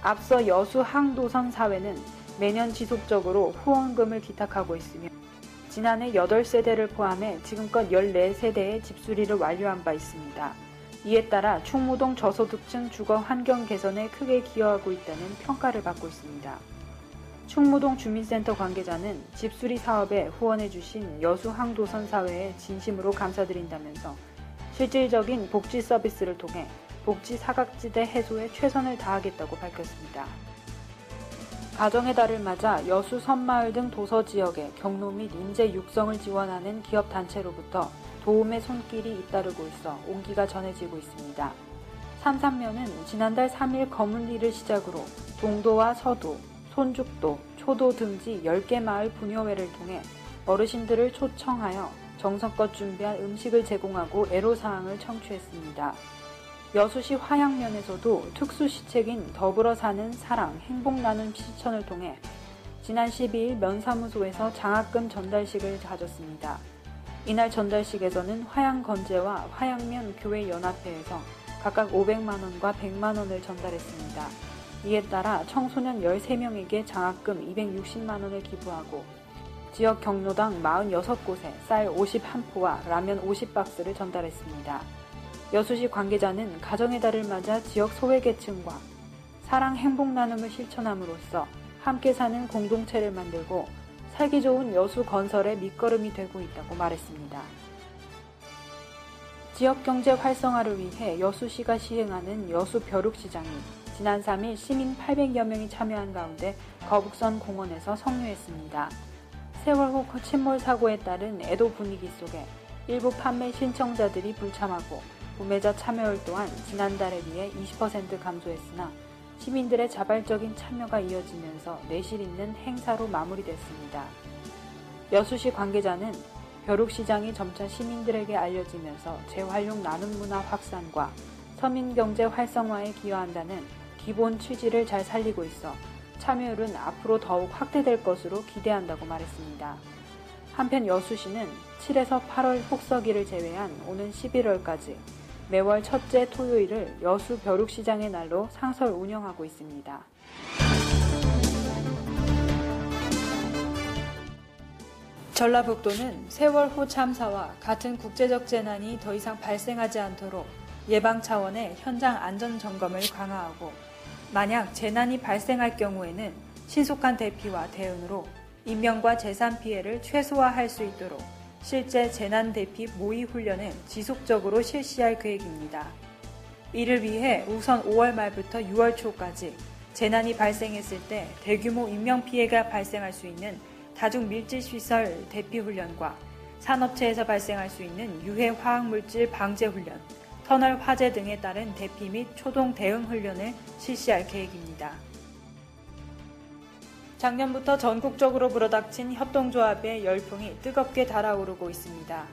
S2: 앞서 여수 항도선 사회는 매년 지속적으로 후원금을 기탁하고 있으며 지난해 8세대를 포함해 지금껏 14세대의 집수리를 완료한 바 있습니다. 이에 따라 충무동 저소득층 주거 환경 개선에 크게 기여하고 있다는 평가를 받고 있습니다. 충무동 주민센터 관계자는 집수리 사업에 후원해주신 여수 항도선 사회에 진심으로 감사드린다면서 실질적인 복지 서비스를 통해 복지 사각지대 해소에 최선을 다하겠다고 밝혔습니다. 가정의 달을 맞아 여수 섬마을 등 도서 지역에 경로 및 인재 육성을 지원하는 기업단체로부터 도움의 손길이 잇따르고 있어 온기가 전해지고 있습니다. 삼산면은 지난달 3일 검은리를 시작으로 동도와 서도, 손죽도, 초도 등지 10개 마을 분여회를 통해 어르신들을 초청하여 정성껏 준비한 음식을 제공하고 애로사항을 청취했습니다. 여수시 화양면에서도 특수시책인 더불어 사는 사랑 행복나눔 시천을 통해 지난 12일 면사무소에서 장학금 전달식을 가졌습니다. 이날 전달식에서는 화양건재와 화양면 교회연합회에서 각각 500만 원과 100만 원을 전달했습니다. 이에 따라 청소년 13명에게 장학금 260만 원을 기부하고 지역 경로당 46곳에 쌀 51포와 라면 50박스를 전달했습니다. 여수시 관계자는 가정의 달을 맞아 지역 소외계층과 사랑 행복 나눔을 실천함으로써 함께 사는 공동체를 만들고 살기 좋은 여수 건설의 밑거름이 되고 있다고 말했습니다. 지역경제 활성화를 위해 여수시가 시행하는 여수벼룩시장이 지난 3일 시민 800여 명이 참여한 가운데 거북선 공원에서 성료했습니다. 세월호 침몰 사고에 따른 애도 분위기 속에 일부 판매 신청자들이 불참하고 구매자 참여율 또한 지난달에 비해 20% 감소했으나 시민들의 자발적인 참여가 이어지면서 내실 있는 행사로 마무리됐습니다. 여수시 관계자는 벼룩시장이 점차 시민들에게 알려지면서 재활용 나눔 문화 확산과 서민경제 활성화에 기여한다는 기본 취지를 잘 살리고 있어 참여율은 앞으로 더욱 확대될 것으로 기대한다고 말했습니다. 한편 여수시는 7에서 8월 혹서기를 제외한 오는 11월까지 매월 첫째 토요일을 여수 벼룩시장의 날로 상설 운영하고 있습니다. 전라북도는 세월호 참사와 같은 국제적 재난이 더 이상 발생하지 않도록 예방 차원의 현장 안전 점검을 강화하고 만약 재난이 발생할 경우에는 신속한 대피와 대응으로 인명과 재산 피해를 최소화할 수 있도록 실제 재난 대피 모의 훈련을 지속적으로 실시할 계획입니다. 이를 위해 우선 5월 말부터 6월 초까지 재난이 발생했을 때 대규모 인명 피해가 발생할 수 있는 다중 밀집시설 대피 훈련과 산업체에서 발생할 수 있는 유해 화학물질 방제 훈련, 터널 화재 등에 따른 대피 및 초동 대응 훈련을 실시할 계획입니다. 작년부터 전국적으로 불어닥친 협동조합의 열풍이 뜨겁게 달아오르고 있습니다.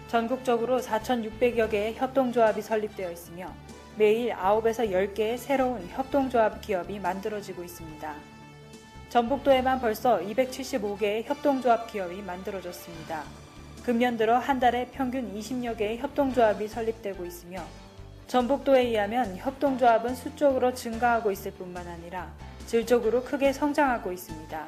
S2: 전국적으로 4,600여 개의 협동조합이 설립되어 있으며 매일 9에서 10개의 새로운 협동조합 기업이 만들어지고 있습니다. 전북도에만 벌써 275개의 협동조합 기업이 만들어졌습니다. 금년 들어 한 달에 평균 20여 개의 협동조합이 설립되고 있으며 전북도에 의하면 협동조합은 수적으로 증가하고 있을 뿐만 아니라 질적으로 크게 성장하고 있습니다.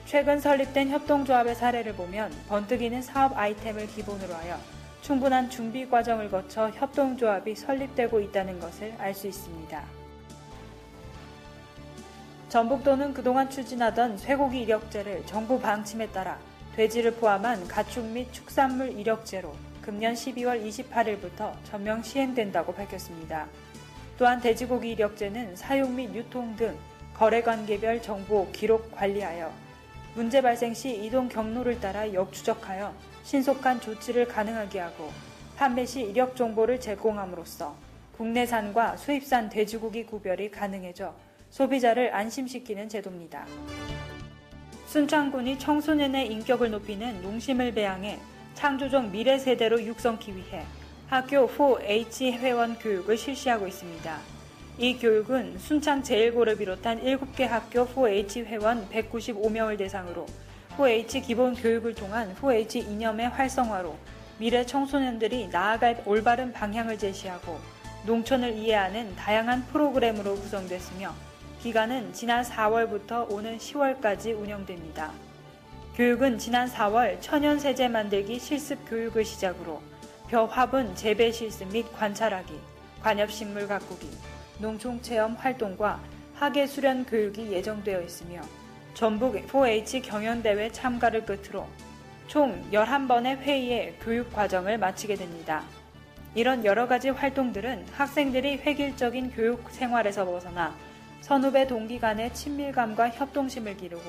S2: 최근 설립된 협동조합의 사례를 보면 번뜩이는 사업 아이템을 기본으로 하여 충분한 준비 과정을 거쳐 협동조합이 설립되고 있다는 것을 알 수 있습니다. 전북도는 그동안 추진하던 쇠고기 이력제를 정부 방침에 따라 돼지를 포함한 가축 및 축산물 이력제로 금년 12월 28일부터 전면 시행된다고 밝혔습니다. 또한 돼지고기 이력제는 사용 및 유통 등 거래관계별 정보 기록 관리하여 문제 발생 시 이동 경로를 따라 역추적하여 신속한 조치를 가능하게 하고 판매 시 이력 정보를 제공함으로써 국내산과 수입산 돼지고기 구별이 가능해져 소비자를 안심시키는 제도입니다. 순창군이 청소년의 인격을 높이는 농심을 배양해 창조적 미래 세대로 육성하기 위해 학교 4H 회원 교육을 실시하고 있습니다. 이 교육은 순창 제1고를 비롯한 7개 학교 4H 회원 195명을 대상으로 4H 기본 교육을 통한 4H 이념의 활성화로 미래 청소년들이 나아갈 올바른 방향을 제시하고 농촌을 이해하는 다양한 프로그램으로 구성됐으며 기간은 지난 4월부터 오는 10월까지 운영됩니다. 교육은 지난 4월 천연 세제 만들기 실습 교육을 시작으로 벼 화분 재배 실습 및 관찰하기, 관엽식물 가꾸기, 농촌 체험 활동과 학예 수련 교육이 예정되어 있으며 전북 4H 경연대회 참가를 끝으로 총 11번의 회의의 교육 과정을 마치게 됩니다. 이런 여러 가지 활동들은 학생들이 획일적인 교육 생활에서 벗어나 선후배 동기 간의 친밀감과 협동심을 기르고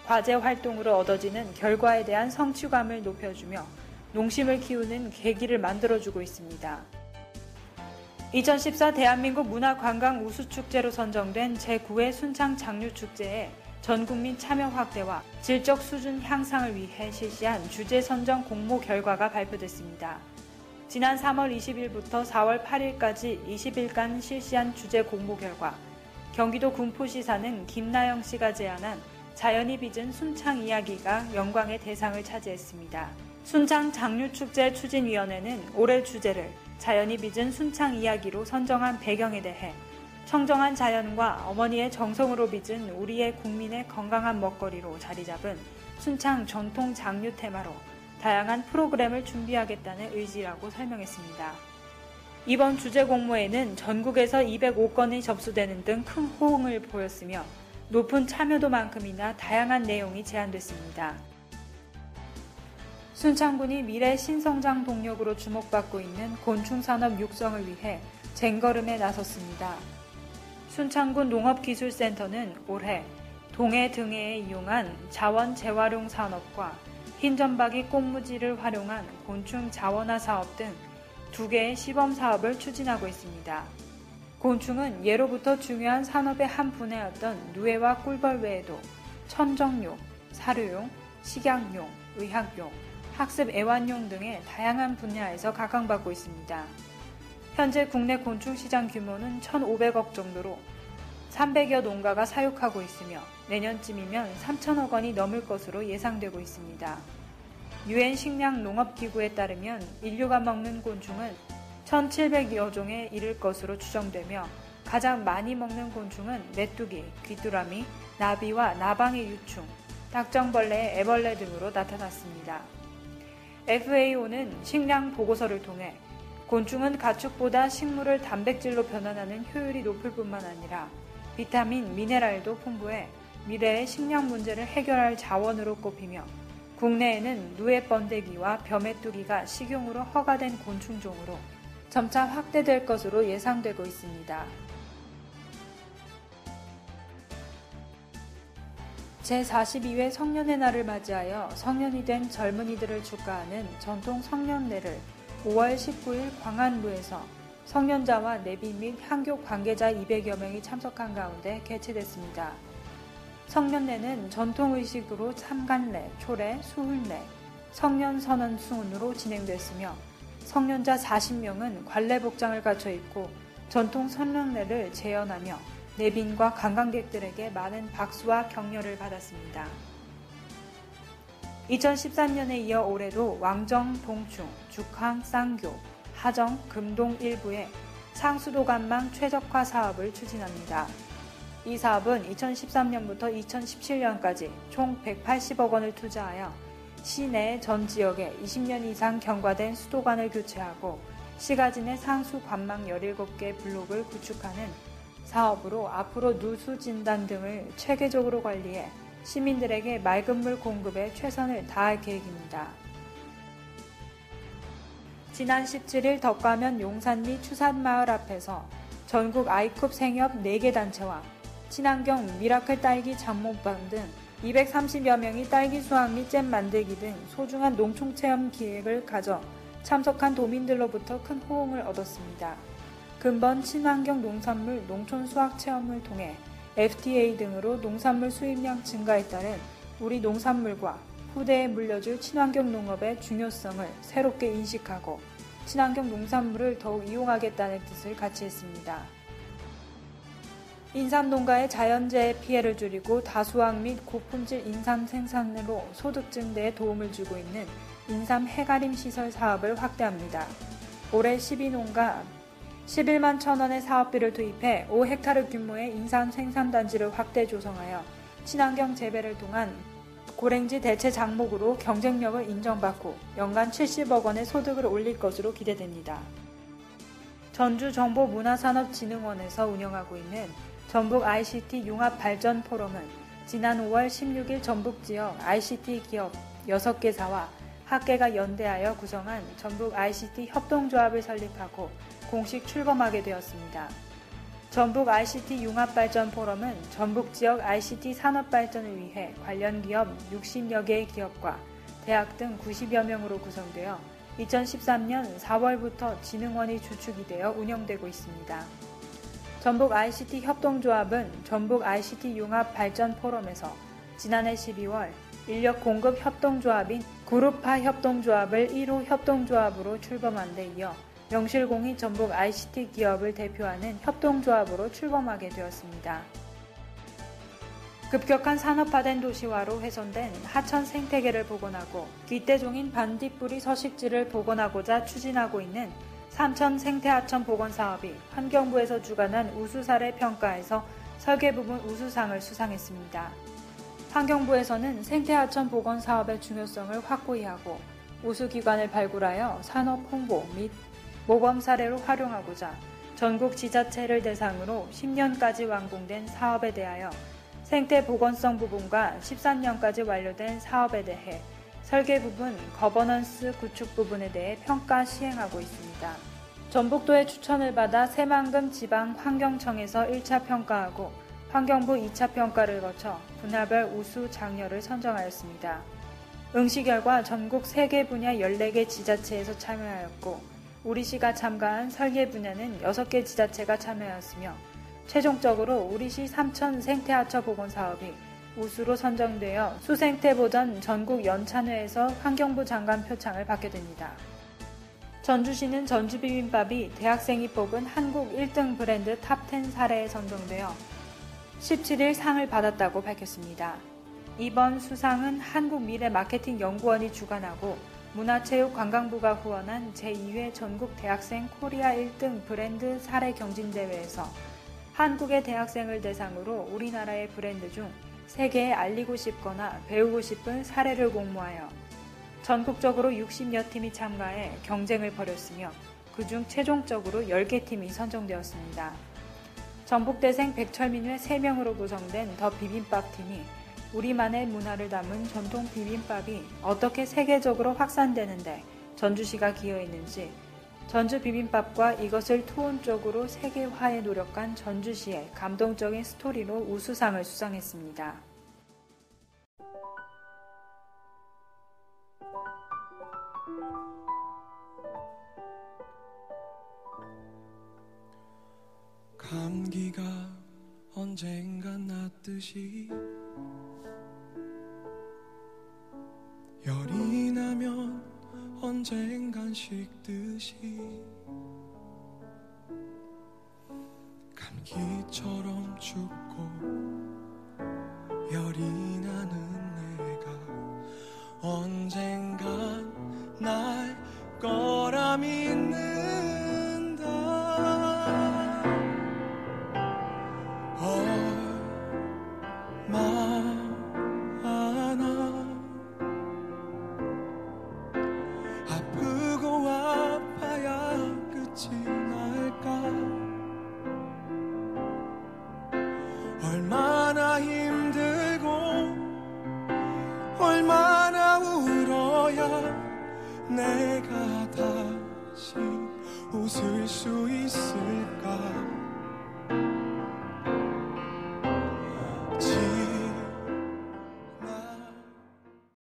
S2: 과제 활동으로 얻어지는 결과에 대한 성취감을 높여주며 농심을 키우는 계기를 만들어주고 있습니다. 2014 대한민국 문화관광 우수축제로 선정된 제9회 순창 장류축제에 전국민 참여 확대와 질적 수준 향상을 위해 실시한 주제 선정 공모 결과가 발표됐습니다. 지난 3월 20일부터 4월 8일까지 20일간 실시한 주제 공모 결과 경기도 군포시사는 김나영 씨가 제안한 자연이 빚은 순창 이야기가 영광의 대상을 차지했습니다. 순창 장류축제 추진위원회는 올해 주제를 자연이 빚은 순창 이야기로 선정한 배경에 대해 청정한 자연과 어머니의 정성으로 빚은 우리의 국민의 건강한 먹거리로 자리잡은 순창 전통 장류 테마로 다양한 프로그램을 준비하겠다는 의지라고 설명했습니다. 이번 주제 공모에는 전국에서 205건이 접수되는 등 큰 호응을 보였으며 높은 참여도만큼이나 다양한 내용이 제안됐습니다. 순창군이 미래 신성장 동력으로 주목받고 있는 곤충산업 육성을 위해 쟁걸음에 나섰습니다. 순창군 농업기술센터는 올해 동해 등해에 이용한 자원 재활용 산업과 흰점박이 꽃무지를 활용한 곤충 자원화 사업 등 2개의 시범 사업을 추진하고 있습니다. 곤충은 예로부터 중요한 산업의 한 분야였던 누에와 꿀벌 외에도 천정용, 사료용, 식약용, 의학용, 학습 애완용 등의 다양한 분야에서 각광받고 있습니다. 현재 국내 곤충 시장 규모는 1,500억 정도로 300여 농가가 사육하고 있으며 내년쯤이면 3천억 원이 넘을 것으로 예상되고 있습니다. 유엔 식량 농업기구에 따르면 인류가 먹는 곤충은 1,700여 종에 이를 것으로 추정되며 가장 많이 먹는 곤충은 메뚜기, 귀뚜라미, 나비와 나방의 유충, 딱정벌레, 애벌레 등으로 나타났습니다. FAO는 식량 보고서를 통해 곤충은 가축보다 식물을 단백질로 변환하는 효율이 높을 뿐만 아니라 비타민, 미네랄도 풍부해 미래의 식량 문제를 해결할 자원으로 꼽히며 국내에는 누에 번데기와 벼메뚜기가 식용으로 허가된 곤충종으로 점차 확대될 것으로 예상되고 있습니다. 제42회 성년의 날을 맞이하여 성년이 된 젊은이들을 축하하는 전통 성년례를 5월 19일 광안루에서 성년자와 내비 및 향교 관계자 200여 명이 참석한 가운데 개최됐습니다. 성년례는 전통의식으로 참관례, 초례, 수훈례, 성년선언 순으로 진행됐으며 성년자 40명은 관례복장을 갖춰 입고 전통 성년례를 재현하며 내빈과 관광객들에게 많은 박수와 격려를 받았습니다. 2013년에 이어 올해도 왕정, 동충, 죽항, 쌍교, 하정, 금동 일부에 상수도관망 최적화 사업을 추진합니다. 이 사업은 2013년부터 2017년까지 총 180억 원을 투자하여 시내 전 지역에 20년 이상 경과된 수도관을 교체하고 시가지 내 상수 관망 17개 블록을 구축하는 사업으로 앞으로 누수 진단 등을 체계적으로 관리해 시민들에게 맑은 물 공급에 최선을 다할 계획입니다. 지난 17일 덕가면 용산 및 추산마을 앞에서 전국 아이컵 생협 4개 단체와 친환경 미라클 딸기 장모방 등 230여 명이 딸기 수확 및 잼 만들기 등 소중한 농촌 체험 기획을 가져 참석한 도민들로부터 큰 호응을 얻었습니다. 근본 친환경 농산물 농촌 수확 체험을 통해 FTA 등으로 농산물 수입량 증가에 따른 우리 농산물과 후대에 물려줄 친환경 농업의 중요성을 새롭게 인식하고 친환경 농산물을 더욱 이용하겠다는 뜻을 같이 했습니다. 인삼 농가의 자연재해 피해를 줄이고 다수확 및 고품질 인삼 생산으로 소득 증대에 도움을 주고 있는 인삼 해가림 시설 사업을 확대합니다. 올해 12농가 11만 1,000원의 사업비를 투입해 5헥타르 규모의 인삼 생산단지를 확대 조성하여 친환경 재배를 통한 고랭지 대체 작목으로 경쟁력을 인정받고 연간 70억 원의 소득을 올릴 것으로 기대됩니다. 전주정보문화산업진흥원에서 운영하고 있는 전북 ICT 융합발전 포럼은 지난 5월 16일 전북지역 ICT 기업 6개사와 학계가 연대하여 구성한 전북 ICT 협동조합을 설립하고 공식 출범하게 되었습니다. 전북 ICT 융합발전 포럼은 전북 지역 ICT 산업 발전을 위해 관련 기업 60여 개의 기업과 대학 등 90여 명으로 구성되어 2013년 4월부터 진흥원이 주축이 되어 운영되고 있습니다. 전북 ICT 협동조합은 전북 ICT 융합발전 포럼에서 지난해 12월 인력 공급 협동조합인 그룹화 협동조합을 1호 협동조합으로 출범한 데 이어 명실공히 전북 ICT 기업을 대표하는 협동조합으로 출범하게 되었습니다. 급격한 산업화된 도시화로 훼손된 하천 생태계를 복원하고 귀대종인 반딧불이 서식지를 복원하고자 추진하고 있는 삼천 생태하천 복원 사업이 환경부에서 주관한 우수사례 평가에서 설계 부분 우수상을 수상했습니다. 환경부에서는 생태하천 복원 사업의 중요성을 확고히 하고 우수기관을 발굴하여 산업 홍보 및 모범 사례로 활용하고자 전국 지자체를 대상으로 10년까지 완공된 사업에 대하여 생태 보건성 부분과 13년까지 완료된 사업에 대해 설계 부분, 거버넌스 구축 부분에 대해 평가 시행하고 있습니다. 전북도의 추천을 받아 새만금 지방환경청에서 1차 평가하고 환경부 2차 평가를 거쳐 분야별 우수 장려를 선정하였습니다. 응시 결과 전국 3개 분야 14개 지자체에서 참여하였고 우리시가 참가한 설계 분야는 6개 지자체가 참여하였으며 최종적으로 우리시 삼천 생태하천 복원 사업이 우수로 선정되어 수생태보전 전국 연찬회에서 환경부 장관 표창을 받게 됩니다. 전주시는 전주비빔밥이 대학생이 뽑은 한국 1등 브랜드 탑10 사례에 선정되어 17일 상을 받았다고 밝혔습니다. 이번 수상은 한국미래마케팅연구원이 주관하고 문화체육관광부가 후원한 제2회 전국 대학생 코리아 1등 브랜드 사례 경진대회에서 한국의 대학생을 대상으로 우리나라의 브랜드 중 세계에 알리고 싶거나 배우고 싶은 사례를 공모하여 전국적으로 60여 팀이 참가해 경쟁을 벌였으며 그중 최종적으로 10개 팀이 선정되었습니다. 전북대생 백철민회 3명으로 구성된 더 비빔밥팀이 우리만의 문화를 담은 전통 비빔밥이 어떻게 세계적으로 확산되는데 전주시가 기여했는지 전주 비빔밥과 이것을 토온적으로 세계화에 노력한 전주시의 감동적인 스토리로 우수상을 수상했습니다.
S3: 감기가 언젠간 낫듯이 열이 나면 언젠간 식듯이 감기처럼 춥고 열이 나는 내가 언젠간 날 거라 믿는다. 얼마나 아프고 아파야 끝이 날까. 얼마나 힘들고 얼마나 울어야 내가 다시 웃을 수 있을까.